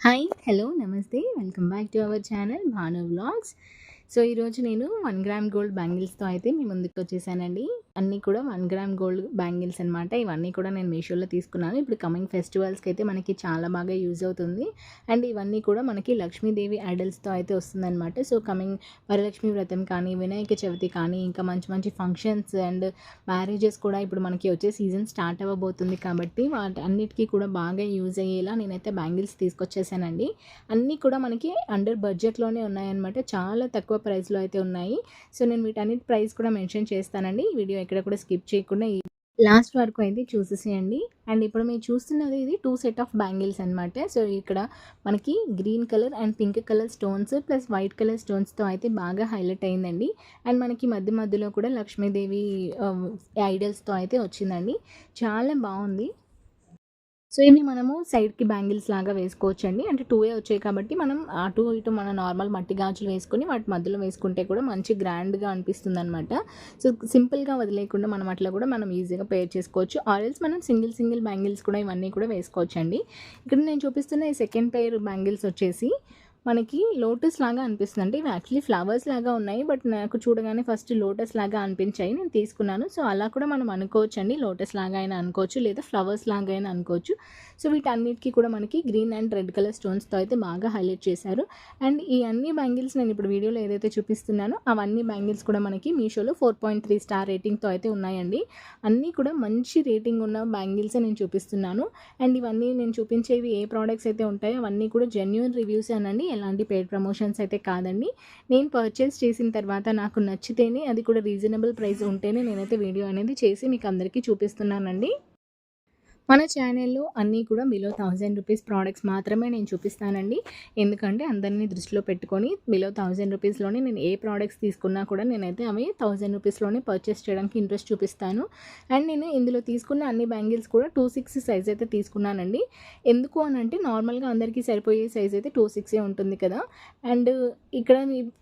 Hi hello నమస్తే welcome back to our channel Bhanu vlogs. So ఈరోజు నేను 1 గ్రామ్ గోల్డ్ బ్యాంగిల్స్తో అయితే మీ ముందుకు వచ్చేసానండి. అన్నీ కూడా 1 గ్రామ్ గోల్డ్ బ్యాంగిల్స్ అనమాట. ఇవన్నీ కూడా నేను మీషోలో తీసుకున్నాను. ఇప్పుడు కమింగ్ ఫెస్టివల్స్కి అయితే మనకి చాలా బాగా యూజ్ అవుతుంది. అండ్ ఇవన్నీ కూడా మనకి లక్ష్మీదేవి ఐడల్స్తో అయితే వస్తుందన్నమాట. సో కమింగ్ వరలక్ష్మి వ్రతం కానీ, వినాయక చవితి కానీ, ఇంకా మంచి మంచి ఫంక్షన్స్ అండ్ మ్యారేజెస్ కూడా ఇప్పుడు మనకి వచ్చే సీజన్ స్టార్ట్ అవ్వబోతుంది కాబట్టి వాటి అన్నిటికీ కూడా బాగా యూజ్ అయ్యేలా నేనైతే బ్యాంగిల్స్ తీసుకొచ్చేసానండి. అన్నీ కూడా మనకి అండర్ బడ్జెట్లోనే ఉన్నాయన్నమాట. చాలా తక్కువ ప్రైస్లో అయితే ఉన్నాయి. సో నేను వీటన్నిటి ప్రైస్ కూడా మెన్షన్ చేస్తానండి. ఈ వీడియో ఎక్కడ కూడా స్కిప్ చేయకుండా లాస్ట్ వరకు అయితే చూసేసేయండి. అండ్ ఇప్పుడు మీరు చూస్తున్నది ఇది 2 సెట్ ఆఫ్ బ్యాంగిల్స్ అనమాట. సో ఇక్కడ మనకి green colour and pink colour stones plus white colour స్టోన్స్తో అయితే బాగా హైలైట్ అయిందండి. అండ్ మనకి మధ్య మధ్యలో కూడా లక్ష్మీదేవి ఐడల్స్తో అయితే వచ్చిందండి. చాలా బాగుంది. సో ఇవి మనము సైడ్కి బ్యాంగిల్స్ లాగా వేసుకోవచ్చండి. అంటే 2 వచ్చాయి కాబట్టి మనం అటు ఇటు మన నార్మల్ మట్టి గాజులు వేసుకొని వాటి మధ్యలో వేసుకుంటే కూడా మంచి గ్రాండ్గా అనిపిస్తుంది అనమాట. సో సింపుల్గా వదిలేయకుండా మనం అట్లా కూడా మనం ఈజీగా పేర్ చేసుకోవచ్చు. ఆరెల్స్ మనం సింగిల్ బ్యాంగిల్స్ కూడా ఇవన్నీ కూడా వేసుకోవచ్చండి. ఇక్కడ నేను చూపిస్తున్న ఈ సెకండ్ పెయిర్ బ్యాంగిల్స్ వచ్చేసి మనకి లోటస్ లాగా అనిపిస్తుంది. అంటే ఇవి యాక్చువల్లీ ఫ్లవర్స్ లాగా ఉన్నాయి, బట్ నాకు చూడగానే ఫస్ట్ లోటస్ లాగా అనిపించాయి, నేను తీసుకున్నాను. సో అలా కూడా మనం అనుకోవచ్చు అండి, లోటస్ లాగా అయినా అనుకోవచ్చు లేదా ఫ్లవర్స్ లాగా అయినా అనుకోవచ్చు. సో వీటన్నిటికీ కూడా మనకి గ్రీన్ అండ్ రెడ్ కలర్ స్టోన్స్తో అయితే బాగా హైలైట్ చేశారు. అండ్ ఈ అన్ని బ్యాంగిల్స్ నేను ఇప్పుడు వీడియోలో ఏదైతే చూపిస్తున్నానో అవన్నీ బ్యాంగిల్స్ కూడా మనకి మీషోలో 4.3 స్టార్ రేటింగ్తో అయితే ఉన్నాయండి. అన్నీ కూడా మంచి రేటింగ్ ఉన్న బ్యాంగిల్సే నేను చూపిస్తున్నాను. అండ్ ఇవన్నీ నేను చూపించేవి ఏ ప్రోడక్ట్స్ అయితే ఉంటాయో అవన్నీ కూడా జెన్యూన్ రివ్యూస్ అనండి, ఎలాంటి పెయిడ్ ప్రమోషన్స్ అయితే కాదండి. నేను పర్చేస్ చేసిన తర్వాత నాకు నచ్చితేనే, అది కూడా రీజనబుల్ ప్రైస్ ఉంటేనే నేనైతే వీడియో అనేది చేసి మీకు అందరికీ చూపిస్తున్నానండి. మన ఛానల్లో అన్నీ కూడా బిలో 1000 రూపీస్ ప్రోడక్ట్స్ మాత్రమే నేను చూపిస్తానండి. ఎందుకంటే అందరినీ దృష్టిలో పెట్టుకొని బిలో 1000 రూపీస్లోనే నేను ఏ ప్రోడక్ట్స్ తీసుకున్నా కూడా నేనైతే అవి 1000 రూపీస్లోనే పర్చేస్ చేయడానికి ఇంట్రెస్ట్ చూపిస్తాను. అండ్ నేను ఇందులో తీసుకున్న అన్ని బ్యాంగిల్స్ కూడా 26 సైజ్ అయితే తీసుకున్నానండి. ఎందుకు అని అంటే నార్మల్గా అందరికీ సరిపోయే సైజ్ అయితే 26 ఉంటుంది కదా. అండ్ ఇక్కడ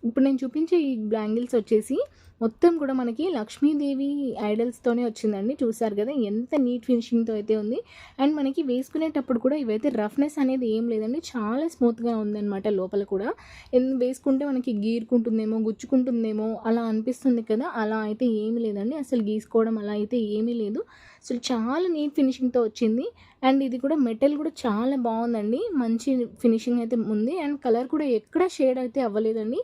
ఇప్పుడు నేను చూపించే ఈ బ్యాంగిల్స్ వచ్చేసి మొత్తం కూడా మనకి లక్ష్మీదేవి ఐడల్స్తోనే వచ్చిందండి. చూసారు కదా ఎంత నీట్ ఫినిషింగ్తో అయితే ఉంది. అండ్ మనకి వేసుకునేటప్పుడు కూడా ఇవైతే రఫ్నెస్ అనేది ఏం లేదండి, చాలా స్మూత్గా ఉందన్నమాట. లోపల కూడా వేసుకుంటే మనకి గీరుకుంటుందేమో, గుచ్చుకుంటుందేమో అలా అనిపిస్తుంది కదా, అలా అయితే ఏమీ లేదండి. అసలు గీసుకోవడం అలా అయితే ఏమీ లేదు. అసలు చాలా నీట్ ఫినిషింగ్తో వచ్చింది. అండ్ ఇది కూడా మెటల్ కూడా చాలా బాగుందండి, మంచి ఫినిషింగ్ అయితే ఉంది. అండ్ కలర్ కూడా ఎక్కడ షేడ్ అయితే అవ్వలేదండి.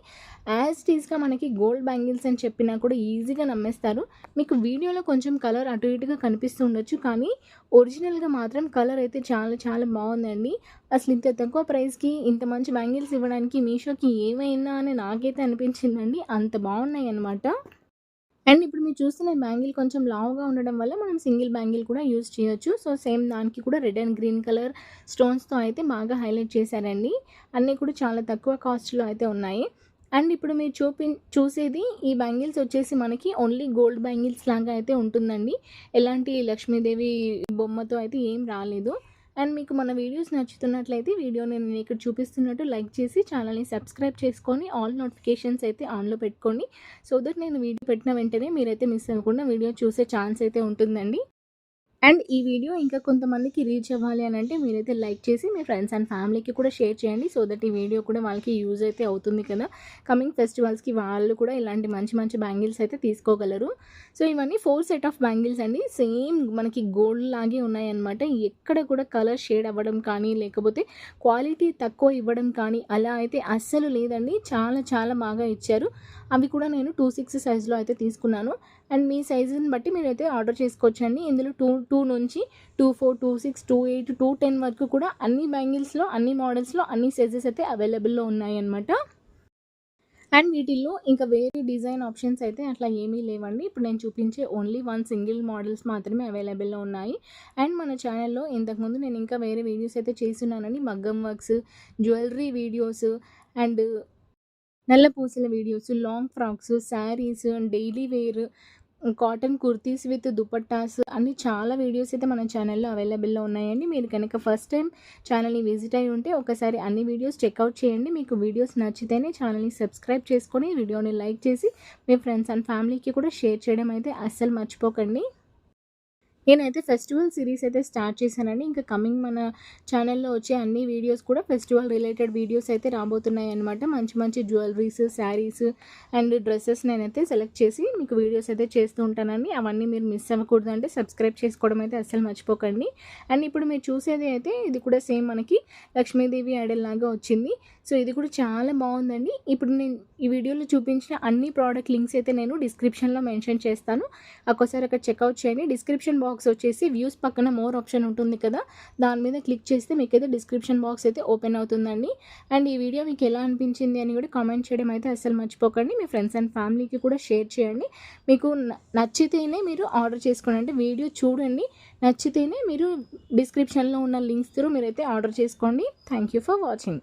యాజ్ టీజ్గా మనకి గోల్డ్ బ్యాంగిల్స్ అని చెప్పినా కూడా ఈజీగా నమ్మేస్తారు. మీకు వీడియోలో కొంచెం కలర్ అటు ఇటుగా కనిపిస్తూ ఉండొచ్చు, కానీ ఒరిజినల్గా మాత్రం కలర్ అయితే చాలా చాలా బాగుందండి. అసలు ఇంత తక్కువ ప్రైస్కి ఇంత మంచి బ్యాంగిల్స్ ఇవ్వడానికి మీషోకి ఏమైనా అని నాకైతే అనిపించిందండి. అంత బాగున్నాయి అన్నమాట. అండ్ ఇప్పుడు మీరు చూస్తున్న బ్యాంగిల్ కొంచెం లావుగా ఉండడం వల్ల మనం సింగిల్ బ్యాంగిల్ కూడా యూజ్ చేయొచ్చు. సో సేమ్ దానికి కూడా రెడ్ అండ్ గ్రీన్ కలర్ స్టోన్స్తో అయితే బాగా హైలైట్ చేశారండి. అన్నీ కూడా చాలా తక్కువ కాస్ట్లో అయితే ఉన్నాయి. అండ్ ఇప్పుడు మీరు చూసేది ఈ బ్యాంగిల్స్ వచ్చేసి మనకి ఓన్లీ గోల్డ్ బ్యాంగిల్స్ లాగా అయితే ఉంటుందండి. ఎలాంటి లక్ష్మీదేవి బొమ్మతో అయితే ఏం రాలేదు. అండ్ మీకు మన వీడియోస్ నచ్చుతున్నట్లయితే వీడియోని నేను ఇక్కడ చూపిస్తున్నట్టు లైక్ చేసి ఛానల్ని సబ్స్క్రైబ్ చేసుకొని ఆల్ నోటిఫికేషన్స్ అయితే ఆన్లో పెట్టుకోండి. సో దట్ నేను వీడియో పెట్టిన వెంటనే మీరైతే మిస్ అవ్వకుండా వీడియో చూసే ఛాన్స్ అయితే ఉంటుందండి. అండ్ ఈ వీడియో ఇంకా కొంతమందికి రీచ్ అవ్వాలి అని అంటే మీరైతే లైక్ చేసి మీ ఫ్రెండ్స్ అండ్ ఫ్యామిలీకి కూడా షేర్ చేయండి. సో దట్ ఈ వీడియో కూడా వాళ్ళకి యూజ్ అయితే అవుతుంది కదా. కమింగ్ ఫెస్టివల్స్కి వాళ్ళు కూడా ఇలాంటి మంచి మంచి బ్యాంగిల్స్ అయితే తీసుకోగలరు. సో ఇవన్నీ 4 సెట్ ఆఫ్ బ్యాంగిల్స్ అండి. సేమ్ మనకి గోల్డ్ లాగే ఉన్నాయన్నమాట. ఎక్కడ కూడా కలర్ షేడ్ అవ్వడం కానీ, లేకపోతే క్వాలిటీ తక్కువ ఇవ్వడం కానీ అలా అయితే అస్సలు లేదండి. చాలా చాలా బాగా ఇచ్చారు. అవి కూడా నేను 26 సైజులో అయితే తీసుకున్నాను. అండ్ మీ సైజుని బట్టి మీరైతే ఆర్డర్ చేసుకోవచ్చండి. ఇందులో 2 నుంచి 24, 26, 28, 210 వరకు కూడా అన్ని బ్యాంగిల్స్లో, అన్ని మోడల్స్లో, అన్ని సైజెస్ అయితే అవైలబుల్లో ఉన్నాయన్నమాట. అండ్ వీటిల్లో ఇంకా వేరే డిజైన్ ఆప్షన్స్ అయితే అట్లా ఏమీ లేవండి. ఇప్పుడు నేను చూపించే ఓన్లీ 1 సింగిల్ మోడల్స్ మాత్రమే అవైలబుల్లో ఉన్నాయి. అండ్ మన ఛానల్లో ఇంతకుముందు నేను ఇంకా వేరే వీడియోస్ అయితే చేస్తున్నానండి. మగ్గం వర్క్స్, జ్యువెలరీ వీడియోస్ అండ్ నల్ల పూసల videos, long frocks, saris, daily wear, cotton kurtis with dupattas అన్ని చాలా వీడియోస్ అయితే మన ఛానల్లో అవైలబుల్లో ఉన్నాయండి. మీరు కనుక ఫస్ట్ టైం ఛానల్ని విజిట్ అయి ఉంటే ఒకసారి అన్ని వీడియోస్ చెక్అవుట్ చేయండి. మీకు వీడియోస్ నచ్చితేనే ఛానల్ని సబ్స్క్రైబ్ చేసుకొని వీడియోని లైక్ చేసి మీ ఫ్రెండ్స్ అండ్ ఫ్యామిలీకి కూడా షేర్ చేయడం అయితే అస్సలు మర్చిపోకండి. నేనైతే ఫెస్టివల్ సిరీస్ అయితే స్టార్ట్ చేశానండి. ఇంకా కమింగ్ మన ఛానల్‌లో వచ్చే అన్ని వీడియోస్ కూడా ఫెస్టివల్ రిలేటెడ్ వీడియోస్ అయితే రాబోతున్నాయన్నమాట. మంచి మంచి జ్యువెలరీస్, శారీస్ అండ్ డ్రెసెస్ నేనైతే సెలెక్ట్ చేసి మీకు వీడియోస్ అయితే చేస్తూ ఉంటానండి. అవన్నీ మీరు మిస్ అవ్వకూడదంటే సబ్స్క్రైబ్ చేసుకోవడం అయితే అస్సలు మర్చిపోకండి. అండ్ ఇప్పుడు మీరు చూసేది అయితే ఇది కూడా సేమ్ మనకి లక్ష్మీదేవి ఐడల్ లాగా వచ్చింది. సో ఇది కూడా చాలా బాగుందండి. ఇప్పుడు నేను ఈ వీడియోలో చూపించిన అన్ని ప్రోడక్ట్ లింక్స్ అయితే నేను డిస్క్రిప్షన్‌లో మెన్షన్ చేస్తాను. ఒక్కోసారి అక్కడ చెక్‌ఔట్ చేయండి. డిస్క్రిప్షన్ బాక్స్ వచ్చేసి వ్యూస్ పక్కన మోర్ ఆప్షన్ ఉంటుంది కదా! దాని మీద క్లిక్ చేస్తే మీకైతే డిస్క్రిప్షన్ బాక్స్ అయితే ఓపెన్ అవుతుందండి. అండ్ ఈ వీడియో మీకు ఎలా అనిపించింది అని కూడా కామెంట్ చేయడం అయితే అస్సలు మర్చిపోకండి. మీ ఫ్రెండ్స్ అండ్ ఫ్యామిలీకి కూడా షేర్ చేయండి. మీకు నచ్చితేనే మీరు ఆర్డర్ చేసుకోండి. అంటే వీడియో చూడండి. నచ్చితేనే మీరు డిస్క్రిప్షన్‌లో ఉన్న లింక్స్ త్రూ మీరైతే ఆర్డర్ చేసుకోండి. Thank you for watching.